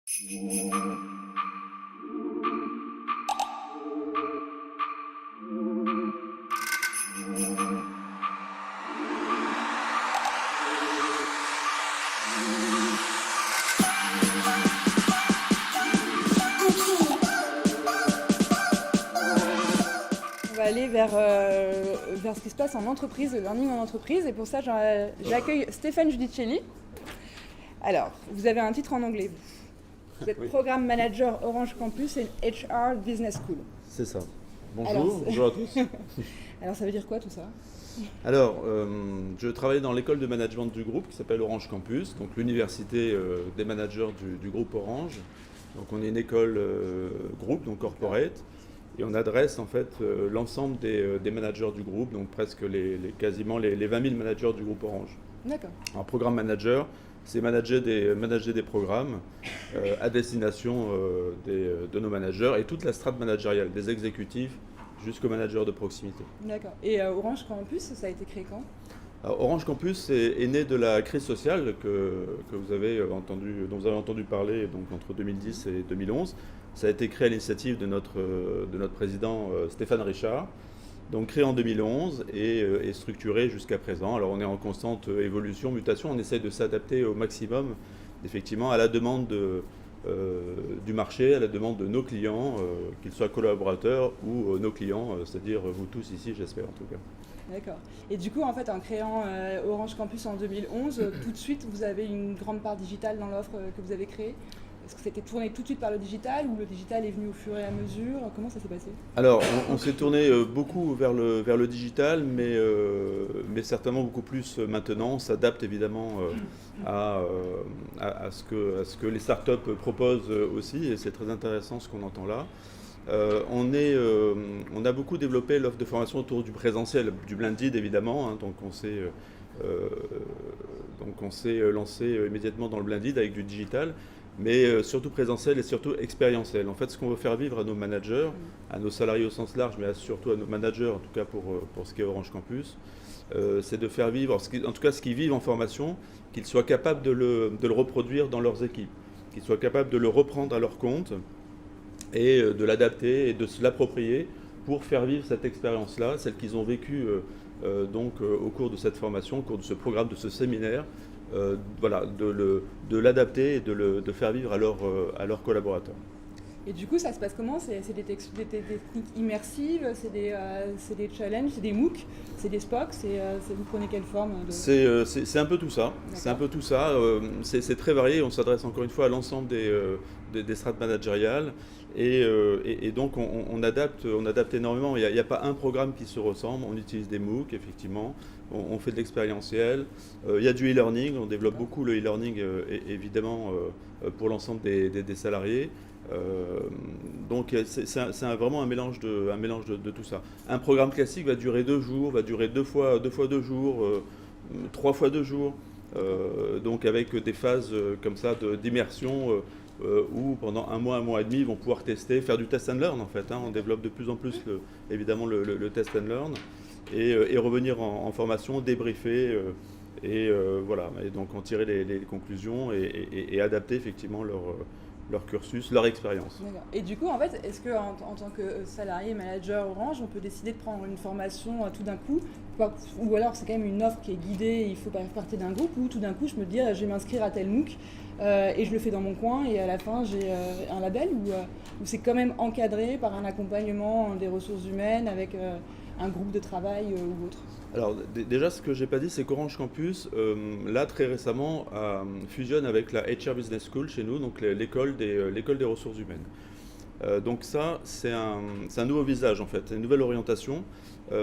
On va aller vers ce qui se passe en entreprise, le learning en entreprise. Et pour ça, j'accueille Stéphane Giudicelli. Alors, vous avez un titre en anglais. Vous êtes Oui. Programme Manager Orange Campus et HR Business School. C'est ça. Alors, Bonjour à tous. Alors, ça veut dire quoi tout ça? Alors, je travaille dans l'école de management du groupe qui s'appelle Orange Campus, donc l'université des managers du groupe Orange. Donc on est une école groupe, donc corporate, et on adresse en fait l'ensemble des managers du groupe, donc presque quasiment les 20 000 managers du groupe Orange. D'accord. Un programme manager, c'est manager des programmes à destination de nos managers et toute la strate managériale, des exécutifs jusqu'aux managers de proximité. D'accord. Et Orange Campus, ça a été créé quand? Alors, Orange Campus est né de la crise sociale dont vous avez entendu parler donc, entre 2010 et 2011. Ça a été créé à l'initiative de notre président Stéphane Richard, donc créé en 2011 et structuré jusqu'à présent. Alors on est en constante évolution, mutation, on essaye de s'adapter au maximum effectivement à la demande du marché, à la demande de nos clients, qu'ils soient collaborateurs ou nos clients, c'est-à-dire vous tous ici, j'espère en tout cas. D'accord. Et du coup, en fait, en créant Orange Campus en 2011, tout de suite, vous avez une grande part digitale dans l'offre que vous avez créée. Est-ce que c'était tourné tout de suite par le digital ou le digital est venu au fur et à mesure? Comment ça s'est passé? Alors, on s'est tourné beaucoup vers le digital, mais certainement beaucoup plus maintenant. On s'adapte évidemment à ce que les startups proposent aussi, et c'est très intéressant ce qu'on entend là. On a beaucoup développé l'offre de formation autour du présentiel, du blended évidemment, hein, donc on s'est lancé immédiatement dans le blended avec du digital, mais surtout présentiel et surtout expérientiel. En fait, ce qu'on veut faire vivre à nos managers, à nos salariés au sens large, mais surtout à nos managers, en tout cas pour ce qui est Orange Campus, c'est de faire vivre, en tout cas ce qu'ils vivent en formation, qu'ils soient capables de le reproduire dans leurs équipes, qu'ils soient capables de le reprendre à leur compte et de l'adapter et de se l'approprier pour faire vivre cette expérience-là, celle qu'ils ont vécue au cours de cette formation, au cours de ce programme, de ce séminaire, voilà, de l'adapter et de faire vivre à leurs collaborateurs. Et du coup, ça se passe comment? C'est des techniques immersives, c'est des challenges, c'est des MOOC, c'est des SPOC, vous prenez quelle forme C'est un peu tout ça. C'est un peu tout ça. C'est très varié. On s'adresse encore une fois à l'ensemble des strates managériales. Et donc on adapte énormément. Il n'y a pas un programme qui se ressemble. On utilise des MOOC, effectivement. On fait de l'expérientiel. Il y a du e-learning. On développe beaucoup le e-learning, évidemment, pour l'ensemble des salariés. Donc c'est vraiment un mélange de tout ça. Un programme classique va durer 2 jours, va durer 2 fois 2 jours, 3 fois 2 jours, donc avec des phases comme ça d'immersion où pendant un mois et demi ils vont pouvoir tester, faire du test and learn en fait, hein. On développe de plus en plus évidemment le test and learn et revenir en formation, débriefer voilà, et donc en tirer les conclusions et adapter effectivement leur cursus, leur expérience. D'accord. Et du coup, en fait, est-ce qu'en tant que salarié manager Orange, on peut décider de prendre une formation tout d'un coup, ou alors c'est quand même une offre qui est guidée, il faut faire partie d'un groupe, ou tout d'un coup je me dis je vais m'inscrire à tel MOOC et je le fais dans mon coin et à la fin j'ai un label, ou c'est quand même encadré par un accompagnement des ressources humaines avec un groupe de travail ou autre? Alors déjà, ce que j'ai pas dit, c'est qu'Orange Campus, là très récemment, fusionne avec la HR Business School chez nous, donc l'école des ressources humaines. Donc ça, c'est un nouveau visage en fait, une nouvelle orientation,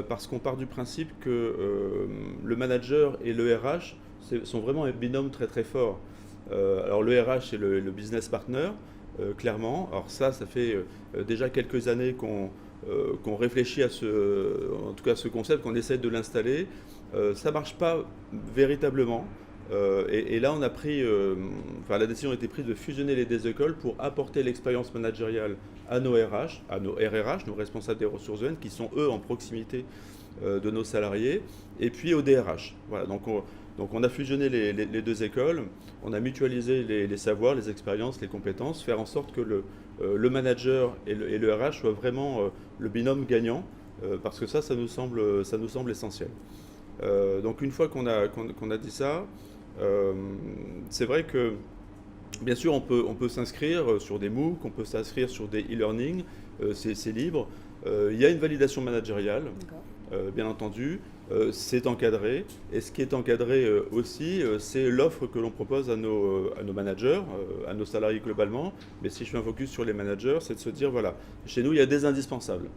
parce qu'on part du principe que le manager et le RH sont vraiment un binôme très très fort. Alors le RH c'est le business partner, clairement. Alors ça fait déjà quelques années qu'on réfléchit à ce concept, qu'on essaie de l'installer. Ça ne marche pas véritablement. Et là, la décision a été prise de fusionner les deux écoles pour apporter l'expérience managériale à nos RH, à nos RRH, nos responsables des ressources humaines, qui sont eux en proximité de nos salariés, et puis aux DRH. Voilà, donc Donc on a fusionné les deux écoles, on a mutualisé les savoirs, les expériences, les compétences, faire en sorte que le manager et le RH soient vraiment le binôme gagnant, parce que ça nous semble essentiel. Donc une fois qu'on a dit ça, c'est vrai que bien sûr on peut s'inscrire sur des MOOC, on peut s'inscrire sur des e-learning, c'est libre. Il y a une validation managériale, bien entendu, c'est encadré, et ce qui est encadré aussi, c'est l'offre que l'on propose à nos managers, à nos salariés globalement. Mais si je fais un focus sur les managers, c'est de se dire, voilà, chez nous il y a des indispensables.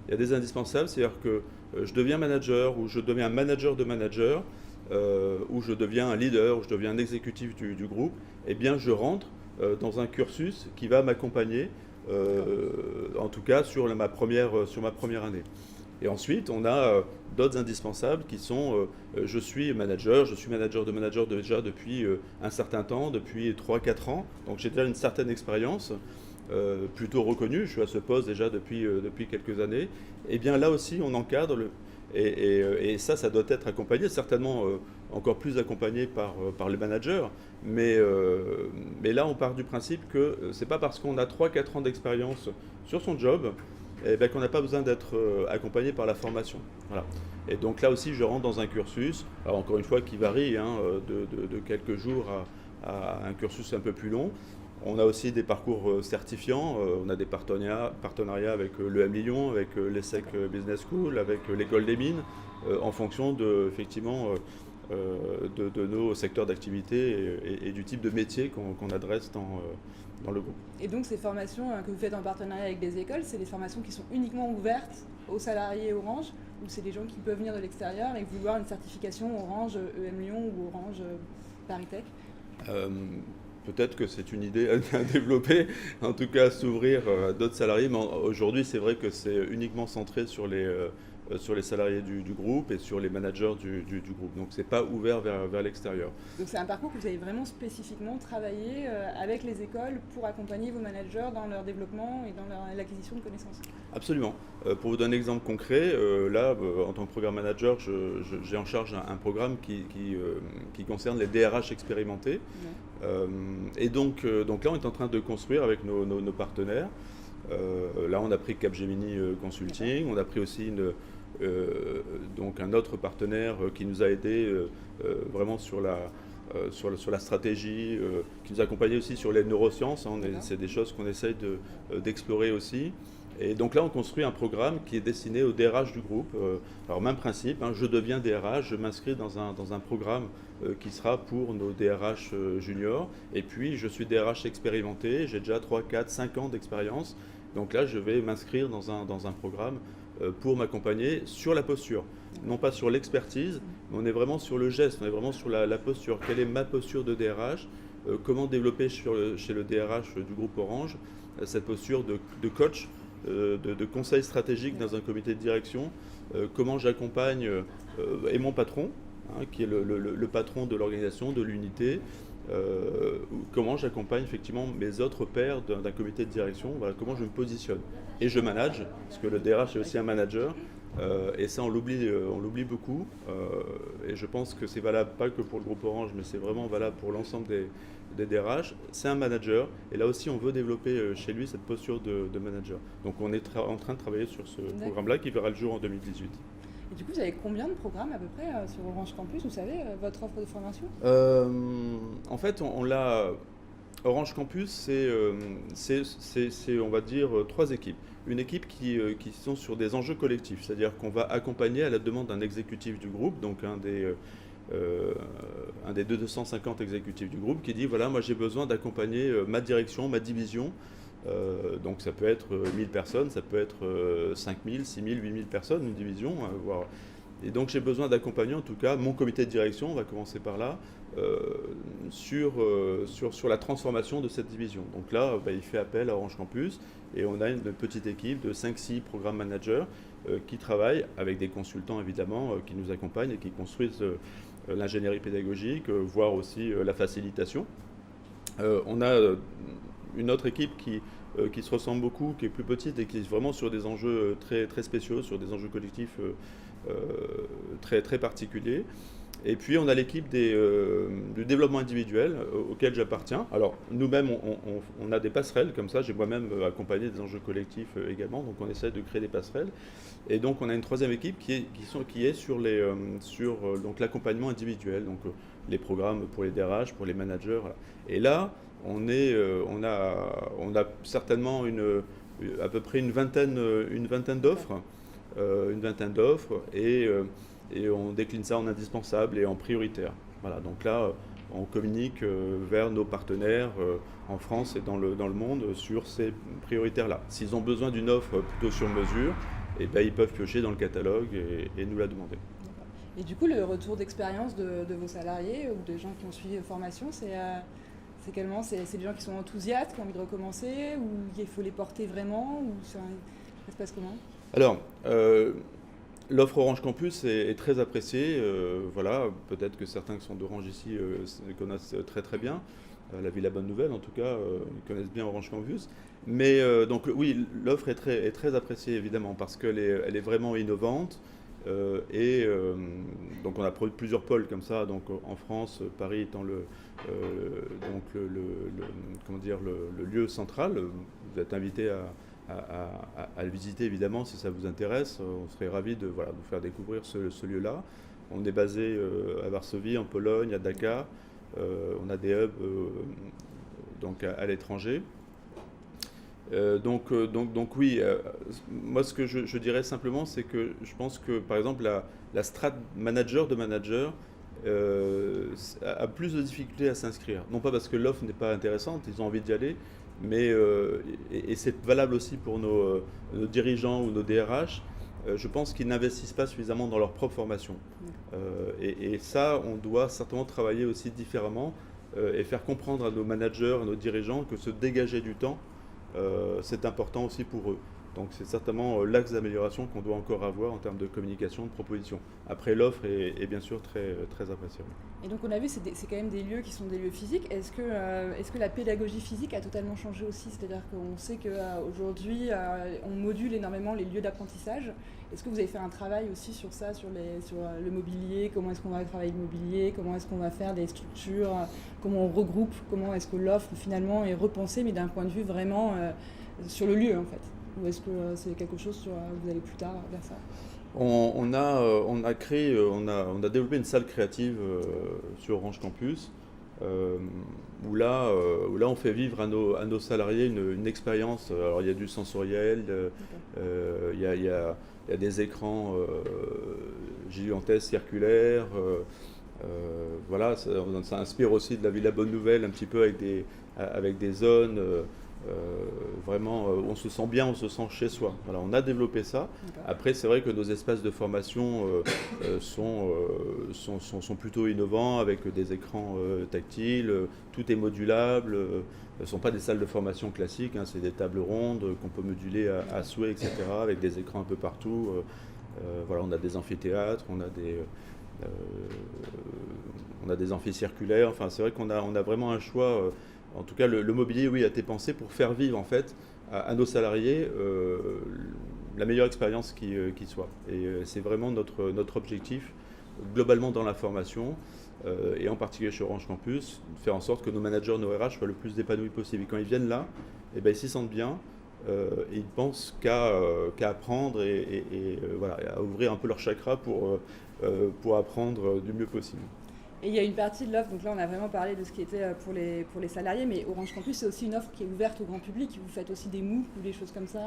Il y a des indispensables, c'est-à-dire que je deviens manager, ou je deviens un manager de manager, ou je deviens un leader, ou je deviens un exécutif du groupe, eh bien je rentre dans un cursus qui va m'accompagner, en tout cas sur ma première année. Et ensuite, on a d'autres indispensables qui sont, je suis manager de manager déjà depuis un certain temps, depuis 3-4 ans, donc j'ai déjà une certaine expérience, plutôt reconnue, je suis à ce poste déjà depuis quelques années. Et bien là aussi, on encadre, et ça doit être accompagné, certainement encore plus accompagné par les managers, mais là on part du principe que c'est pas parce qu'on a 3-4 ans d'expérience sur son job qu'on n'a pas besoin d'être accompagné par la formation. Voilà. Et donc là aussi, je rentre dans un cursus, alors encore une fois, qui varie de quelques jours à un cursus un peu plus long. On a aussi des parcours certifiants, on a des partenariats avec l'EM Lyon, avec l'ESSEC Business School, avec l'école des mines, en fonction effectivement de nos secteurs d'activité et du type de métier qu'on adresse dans le groupe. Et donc ces formations que vous faites en partenariat avec des écoles, c'est des formations qui sont uniquement ouvertes aux salariés Orange, ou c'est des gens qui peuvent venir de l'extérieur et vouloir une certification Orange EM Lyon ou Orange Paris Tech? Peut-être que c'est une idée à développer, en tout cas à s'ouvrir à d'autres salariés, mais aujourd'hui c'est vrai que c'est uniquement centré sur les salariés du groupe et sur les managers du groupe. Donc c'est pas ouvert vers l'extérieur. Donc c'est un parcours que vous avez vraiment spécifiquement travaillé avec les écoles pour accompagner vos managers dans leur développement et dans l'acquisition de connaissances. Absolument. Pour vous donner un exemple concret, là, en tant que programme manager, j'ai en charge un programme qui concerne les DRH expérimentés. Ouais. Et donc là, on est en train de construire avec nos partenaires. Là, on a pris Capgemini Consulting, on a pris aussi donc un autre partenaire qui nous a aidé vraiment sur la stratégie, qui nous a accompagnés aussi sur les neurosciences. C'est des choses qu'on essaye d'explorer aussi. Et donc là, on construit un programme qui est destiné au DRH du groupe. Alors même principe, je deviens DRH, je m'inscris dans un programme qui sera pour nos DRH juniors. Et puis, je suis DRH expérimenté, j'ai déjà 3, 4, 5 ans d'expérience. Donc là, je vais m'inscrire dans un programme pour m'accompagner sur la posture. Non pas sur l'expertise, mais on est vraiment sur le geste, on est vraiment sur la posture. Quelle est ma posture de DRH? Comment développer chez le DRH du groupe Orange cette posture de coach, de conseil stratégique dans un comité de direction? Comment j'accompagne et mon patron, qui est le patron de l'organisation, de l'unité, comment j'accompagne effectivement mes autres pairs d'un comité de direction, voilà, comment je me positionne. Et je manage, parce que le DRH est aussi un manager, et ça on l'oublie beaucoup, et je pense que c'est valable pas que pour le groupe Orange, mais c'est vraiment valable pour l'ensemble des DRH. C'est un manager, et là aussi on veut développer chez lui cette posture de manager. Donc on est en train de travailler sur ce programme-là qui verra le jour en 2018. Et du coup, vous avez combien de programmes à peu près sur Orange Campus, vous savez, votre offre de formation? En fait, on l'a. Orange Campus, c'est on va dire 3 équipes. Une équipe qui sont sur des enjeux collectifs, c'est-à-dire qu'on va accompagner à la demande d'un exécutif du groupe, donc un des 250 exécutifs du groupe, qui dit voilà, moi j'ai besoin d'accompagner ma direction, ma division. Donc ça peut être 1000 personnes, ça peut être 5000, 6000, 8000 personnes, une division, voire. Et donc j'ai besoin d'accompagner en tout cas mon comité de direction, on va commencer par là, sur la transformation de cette division. Donc là, il fait appel à Orange Campus et on a une petite équipe de 5-6 programmes managers qui travaillent avec des consultants évidemment qui nous accompagnent et qui construisent l'ingénierie pédagogique, voire aussi la facilitation. On a une autre équipe qui se ressemble beaucoup, qui est plus petite et qui est vraiment sur des enjeux très, très spéciaux, sur des enjeux collectifs très, très particuliers. Et puis on a l'équipe du développement individuel auquel j'appartiens. Alors nous-mêmes, on a des passerelles comme ça. J'ai moi-même accompagné des enjeux collectifs également, donc on essaie de créer des passerelles. Et donc on a une troisième équipe qui est sur donc l'accompagnement individuel, donc les programmes pour les DRH, pour les managers. Voilà. Et là, on a certainement à peu près une vingtaine d'offres, et on décline ça en indispensable et en prioritaire. Voilà, donc là, on communique vers nos partenaires en France et dans le monde sur ces prioritaires-là. S'ils ont besoin d'une offre plutôt sur mesure, eh ben, ils peuvent piocher dans le catalogue et nous la demander. Et du coup, le retour d'expérience de vos salariés ou des gens qui ont suivi vos formations, c'est comment? C'est des gens qui sont enthousiastes, qui ont envie de recommencer, ou il faut les porter vraiment, ou ça se passe comment? Alors, l'offre Orange Campus est très appréciée. Voilà, peut-être que certains qui sont d'Orange ici connaissent très très bien. La Villa Bonne Nouvelle, en tout cas, ils connaissent bien Orange Campus. Mais donc oui, l'offre est très appréciée évidemment parce qu'elle est vraiment innovante. Donc on a plusieurs pôles comme ça. Donc en France, Paris étant comment dire, le lieu central. Vous êtes invité à le visiter évidemment si ça vous intéresse. On serait ravis de vous faire découvrir ce lieu-là. On est basé à Varsovie, en Pologne, à Dakar. On a des hubs donc à l'étranger. Donc oui, moi ce que je dirais simplement, c'est que je pense que par exemple la strat manager de manager a plus de difficultés à s'inscrire. Non pas parce que l'offre n'est pas intéressante, ils ont envie d'y aller, mais et c'est valable aussi pour nos dirigeants ou nos DRH. Je pense qu'ils n'investissent pas suffisamment dans leur propre formation. Et ça, on doit certainement travailler aussi différemment et faire comprendre à nos managers, à nos dirigeants que se dégager du temps, c'est important aussi pour eux. Donc c'est certainement l'axe d'amélioration qu'on doit encore avoir en termes de communication, de proposition. Après, l'offre est bien sûr très, très appréciable. Et donc on a vu, c'est quand même des lieux qui sont des lieux physiques. Est-ce que la pédagogie physique a totalement changé aussi? C'est-à-dire qu'on sait qu'aujourd'hui, on module énormément les lieux d'apprentissage. Est-ce que vous avez fait un travail aussi sur ça, sur le mobilier? Comment est-ce qu'on va travailler le mobilier? Comment est-ce qu'on va faire des structures? Comment on regroupe? Comment est-ce que l'offre finalement est repensée, mais d'un point de vue vraiment sur le lieu en fait? Ou est-ce que c'est quelque chose sur vous allez plus tard vers ça? On a développé une salle créative sur Orange Campus où là on fait vivre à nos salariés une expérience. Alors il y a du sensoriel, il y a des écrans gigantesques circulaires. Voilà, ça inspire aussi de la Villa Bonne Nouvelle un petit peu avec des zones. Vraiment, on se sent bien, on se sent chez soi. Voilà, on a développé ça. Après, c'est vrai que nos espaces de formation sont plutôt innovants avec des écrans tactiles, tout est modulable. Ce ne sont pas des salles de formation classiques, hein, c'est des tables rondes qu'on peut moduler à souhait, etc., avec des écrans un peu partout. Voilà, on a des amphithéâtres, on a des amphicirculaires. Enfin, c'est vrai qu'on a vraiment un choix. En tout cas, le mobilier, oui, a été pensé pour faire vivre en fait à nos salariés la meilleure expérience qui soit. Et c'est vraiment notre objectif globalement dans la formation et en particulier chez Orange Campus, de faire en sorte que nos managers, nos RH soient le plus épanouis possible. Et quand ils viennent là, eh ben, ils s'y sentent bien. Et ils pensent qu'à apprendre et voilà, à ouvrir un peu leur chakra pour apprendre du mieux possible. Et il y a une partie de l'offre, donc là on a vraiment parlé de ce qui était pour les salariés, mais Orange Campus c'est aussi une offre qui est ouverte au grand public. Vous faites aussi des MOOC ou des choses comme ça?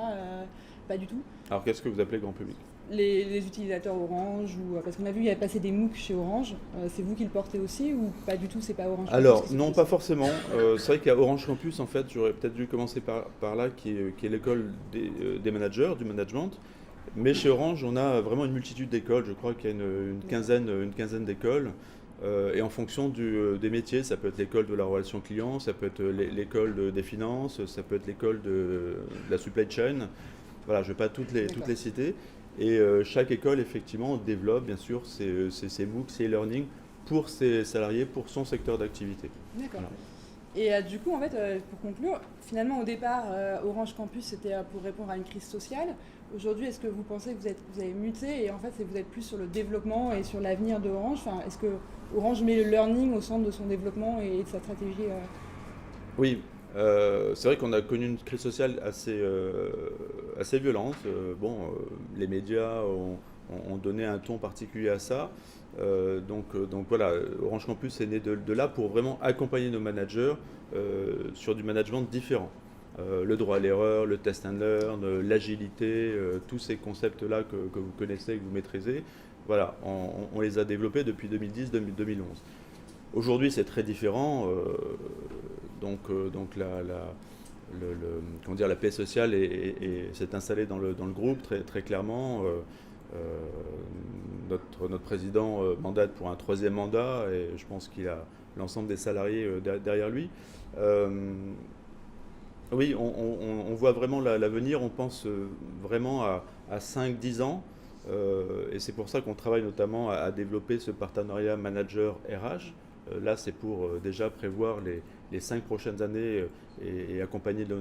Pas du tout. Alors qu'est-ce que vous appelez grand public? Les utilisateurs Orange, parce qu'on a vu il y a passé des MOOC chez Orange, c'est vous qui le portez aussi ou pas du tout, c'est pas Orange Campus? Alors non, pas forcément. C'est vrai qu'il y a Orange Campus, en fait, j'aurais peut-être dû commencer par là, qui est l'école des managers, du management. Mais chez Orange, on a vraiment une multitude d'écoles, je crois qu'il y a une quinzaine d'écoles. Et en fonction des métiers, ça peut être l'école de la relation client, ça peut être l'école des finances, ça peut être l'école de la supply chain. Voilà, je ne vais pas toutes les citer. Et chaque école, effectivement, développe bien sûr ses MOOC, ses e-learning pour ses salariés, pour son secteur d'activité. D'accord. Voilà. Et du coup, en fait, pour conclure, finalement, au départ, Orange Campus, c'était pour répondre à une crise sociale. Aujourd'hui, est-ce que vous pensez que vous avez muté et en fait, vous êtes plus sur le développement et sur l'avenir d'Orange? Enfin, est-ce que Orange met le learning au centre de son développement et de sa stratégie? Oui, c'est vrai qu'on a connu une crise sociale assez violente. Les médias ont donné un ton particulier à ça. Donc voilà, Orange Campus est né de là pour vraiment accompagner nos managers sur du management différent. Le droit à l'erreur, le test and learn, l'agilité, tous ces concepts-là que vous connaissez, que vous maîtrisez, voilà, on les a développés depuis 2010-2011. Aujourd'hui, c'est très différent. Donc la paix sociale s'est installée dans le groupe très clairement. Notre président mandate pour un 3e mandat et je pense qu'il a l'ensemble des salariés derrière lui. Oui, on voit vraiment l'avenir, on pense vraiment à 5-10 ans. Et c'est pour ça qu'on travaille notamment à développer ce partenariat manager-RH. Là, c'est pour déjà prévoir les 5 prochaines années et accompagner nos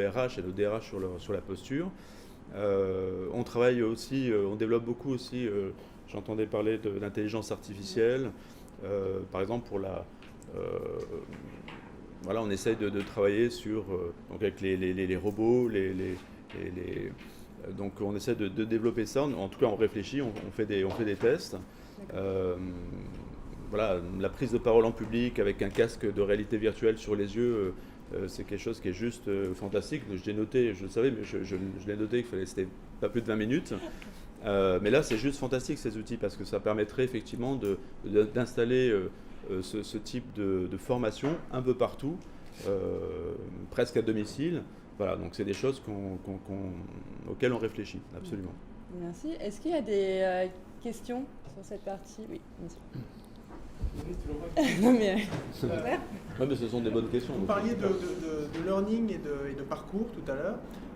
RH et nos DRH sur la posture. On travaille aussi, on développe beaucoup aussi, j'entendais parler de l'intelligence artificielle, par exemple voilà, on essaye de travailler donc avec les robots, donc on essaie de développer ça, en tout cas on réfléchit, on fait des tests. Voilà, la prise de parole en public avec un casque de réalité virtuelle sur les yeux, c'est quelque chose qui est juste fantastique. Je l'ai noté, je le savais, mais je l'ai noté c'était pas plus de 20 minutes. Mais là, c'est juste fantastique ces outils parce que ça permettrait effectivement d'installer ce type de formation un peu partout, presque à domicile. Voilà, donc c'est des choses auxquelles on réfléchit, absolument. Merci. Est-ce qu'il y a des questions sur cette partie? Oui, bien sûr. Non, mais ce sont des bonnes questions. Vous parliez de learning et de parcours tout à l'heure.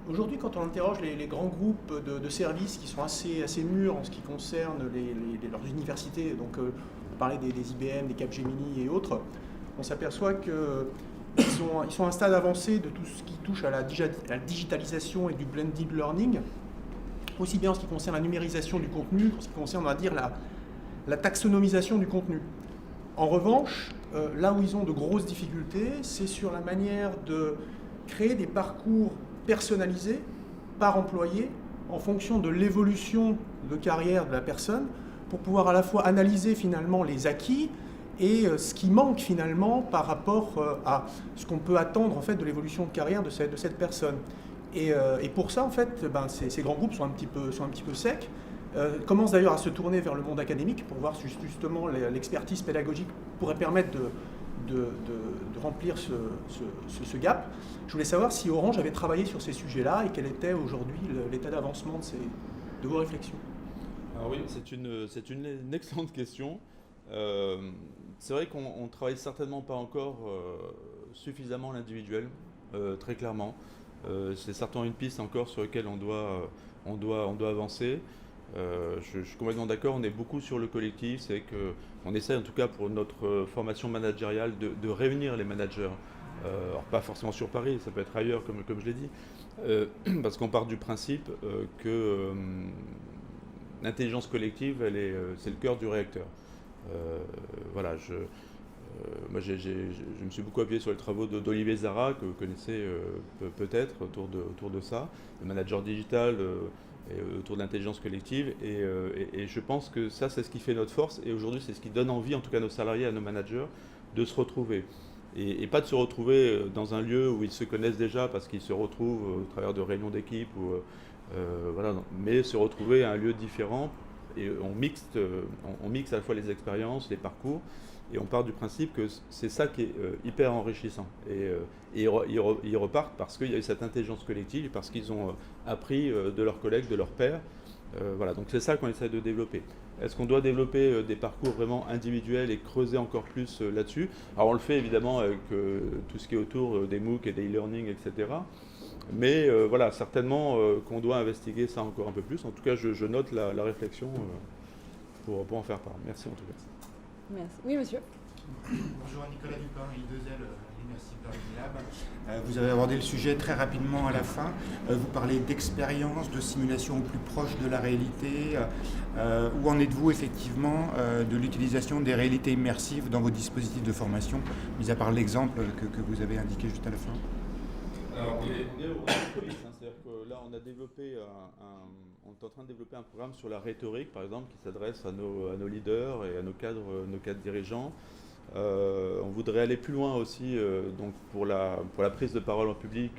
Aujourd'hui, quand on interroge les grands groupes de services qui sont assez mûrs en ce qui concerne leurs universités, donc on parlait des IBM, des Capgemini et autres, on s'aperçoit qu'ils sont à un stade avancé de tout ce qui touche à la digitalisation et du blended learning, aussi bien en ce qui concerne la numérisation du contenu qu'en ce qui concerne, on va dire, la taxonomisation du contenu. En revanche, là où ils ont de grosses difficultés, c'est sur la manière de créer des parcours personnalisés par employé en fonction de l'évolution de carrière de la personne pour pouvoir à la fois analyser finalement les acquis et ce qui manque finalement par rapport à ce qu'on peut attendre en fait de l'évolution de carrière de cette personne. Et pour ça, en fait, ces grands groupes sont un petit peu secs. Commence d'ailleurs à se tourner vers le monde académique pour voir justement l'expertise pédagogique pourrait permettre de remplir ce gap. Je voulais savoir si Orange avait travaillé sur ces sujets-là et quel était aujourd'hui l'état d'avancement de vos réflexions. Alors oui, c'est une excellente question. C'est vrai qu'on ne travaille certainement pas encore suffisamment l'individuel, très clairement. C'est certainement une piste encore sur laquelle on doit avancer. Je suis complètement d'accord, on est beaucoup sur le collectif, c'est qu'on essaie en tout cas pour notre formation managériale de réunir les managers. Alors pas forcément sur Paris, ça peut être ailleurs comme je l'ai dit, parce qu'on part du principe que l'intelligence collective, c'est le cœur du réacteur. Voilà, moi je me suis beaucoup appuyé sur les travaux d'Olivier Zara, que vous connaissez peut-être autour de ça, le manager digital, autour de l'intelligence collective et je pense que ça c'est ce qui fait notre force et aujourd'hui c'est ce qui donne envie en tout cas à nos salariés, à nos managers de se retrouver et pas de se retrouver dans un lieu où ils se connaissent déjà parce qu'ils se retrouvent au travers de réunions d'équipe voilà, mais se retrouver à un lieu différent et on mixe à la fois les expériences, les parcours et on part du principe que c'est ça qui est hyper enrichissant. Et ils repartent parce qu'il y a eu cette intelligence collective et parce qu'ils ont appris de leurs collègues, de leurs pairs. Voilà, donc c'est ça qu'on essaie de développer. Est-ce qu'on doit développer des parcours vraiment individuels et creuser encore plus là-dessus? Alors on le fait évidemment avec tout ce qui est autour des MOOC et des e-learning, etc. Mais voilà, certainement qu'on doit investiguer ça encore un peu plus. En tout cas, je note la réflexion pour en faire part. Merci en tout cas. Merci. Oui, monsieur. Bonjour, Nicolas Dupin, I2L, l'Université Paris Lab. Vous avez abordé le sujet très rapidement à la fin. Vous parlez d'expérience, de simulation au plus proche de la réalité. Où en êtes-vous effectivement de l'utilisation des réalités immersives dans vos dispositifs de formation, mis à part l'exemple que vous avez indiqué juste à la fin? Alors, on est au coulisses, c'est-à-dire que là, on a développé on est en train de développer un programme sur la rhétorique, par exemple, qui s'adresse à nos leaders et à nos cadres dirigeants. On voudrait aller plus loin aussi donc pour la prise de parole en public,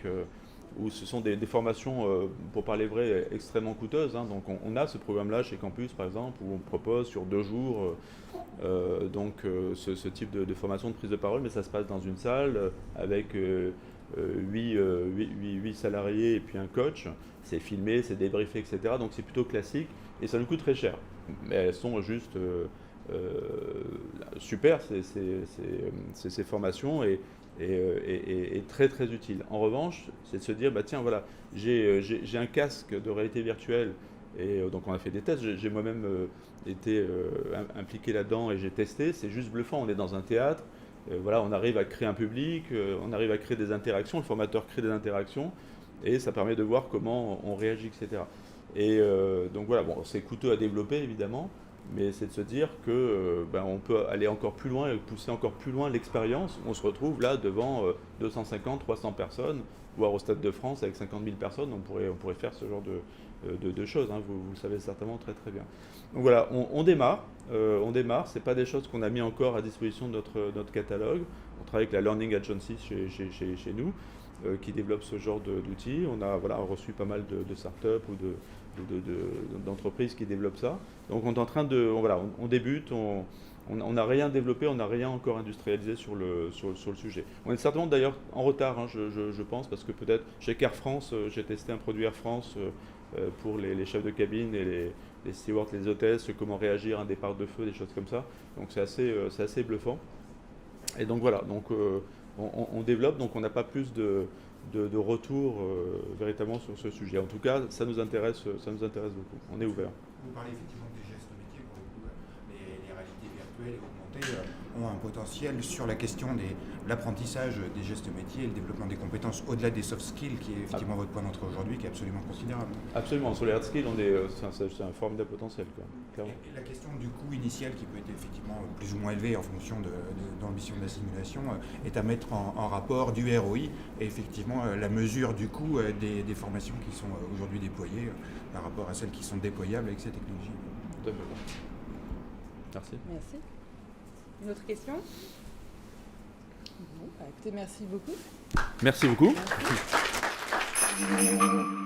où ce sont des formations, pour parler vrai, extrêmement coûteuses. Donc on a ce programme-là chez Campus, par exemple, où on propose sur 2 jours ce type de formation de prise de parole, mais ça se passe dans une salle avec 8 salariés et puis un coach. C'est filmé, c'est débriefé, etc. Donc c'est plutôt classique et ça nous coûte très cher. Mais elles sont juste super, ces formations et très très utiles. En revanche, c'est de se dire, bah tiens, voilà, j'ai un casque de réalité virtuelle et donc on a fait des tests. J'ai moi-même été impliqué là-dedans et j'ai testé. C'est juste bluffant. On est dans un théâtre. Voilà, on arrive à créer un public, on arrive à créer des interactions, le formateur crée des interactions et ça permet de voir comment on réagit, etc. Et donc voilà, bon, c'est coûteux à développer évidemment, mais c'est de se dire que on peut aller encore plus loin et pousser encore plus loin l'expérience. On se retrouve là devant 250, 300 personnes, voire au Stade de France avec 50 000 personnes, on pourrait faire ce genre de choses, hein, vous le savez certainement très très bien. Donc voilà, on démarre, ce n'est pas des choses qu'on a mis encore à disposition de notre catalogue. On travaille avec la Learning Agency chez nous, qui développe ce genre d'outils. On a reçu pas mal de startups ou d'entreprises qui développent ça. Donc on est en train on débute, on n'a rien développé, on n'a rien encore industrialisé sur le sujet. On est certainement d'ailleurs en retard, hein, je pense, parce que peut-être chez Air France, j'ai testé un produit Air France pour les chefs de cabine et les stewards, les hôtesses, comment réagir à un départ de feu, des choses comme ça. Donc c'est assez bluffant. Et donc voilà, on développe, donc on n'a pas plus de retour véritablement sur ce sujet. En tout cas, ça nous intéresse beaucoup. On est ouvert. Vous parlez effectivement des gestes métiers, pour le coup, les réalités virtuelles et augmentées ont un potentiel sur la question de l'apprentissage des gestes métiers et le développement des compétences au-delà des soft skills, qui est effectivement votre point d'entrée aujourd'hui, qui est absolument considérable. Absolument, sur les hard skills, c'est un formidable potentiel, clairement. Et la question du coût initial, qui peut être effectivement plus ou moins élevé en fonction de l'ambition de la simulation, est à mettre en rapport du ROI et effectivement la mesure du coût des formations qui sont aujourd'hui déployées par rapport à celles qui sont déployables avec ces technologies. Tout à fait. Merci. Merci. Une autre question? Bon, écoutez, merci beaucoup. Merci beaucoup. Merci.